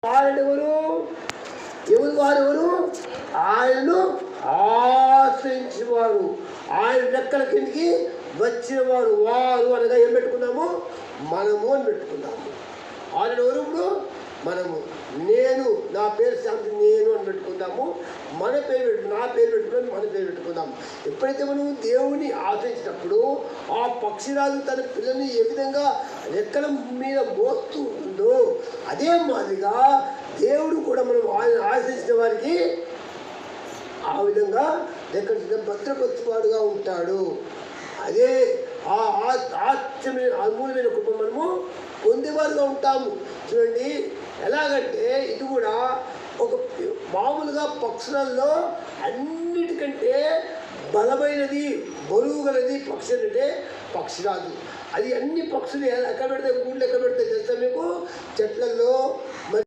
వారెవరు? ఎవరు వారెవరు? ఆయనను ఆశ్రయించేవారు, ఆయన రెక్కల కిందికి వచ్చిన వారు. వారు అనగా ఏం పెట్టుకున్నాము? మనము అని పెట్టుకున్నాము. ఆయన ఎవరు? ఇప్పుడు మనము. నేను, నా పేరు శాంతి, నేను అని పెట్టుకుందాము. మన పేరు నా పేరు పెట్టుకుని మన పేరు పెట్టుకుందాము. ఎప్పుడైతే మనం దేవుని ఆశ్రయించినప్పుడు ఆ పక్షిరాజు తన పిల్లల్ని ఏ విధంగా రెక్కల మీద మోస్తూ ఉంటుందో అదే మాదిరిగా దేవుడు కూడా మనం ఆయన ఆశ్రయించిన వారికి ఆ విధంగా రెక్కల భద్రపరచువాడుగా ఉంటాడు. అదే అమూల్యమైన కృప మనము పొందేవారుగా ఉంటాము. చూడండి, ఎలాగంటే ఇది కూడా ఒక మామూలుగా పక్షులలో అన్నిటికంటే బలమైనది, బరువు గలది పక్షి అంటే పక్షిరాజు. అది అన్ని పక్షులు ఎక్కడ పెడితే గూళ్ళు ఎక్కడ పెడితే తెలుసా మీకు? చెట్లలో.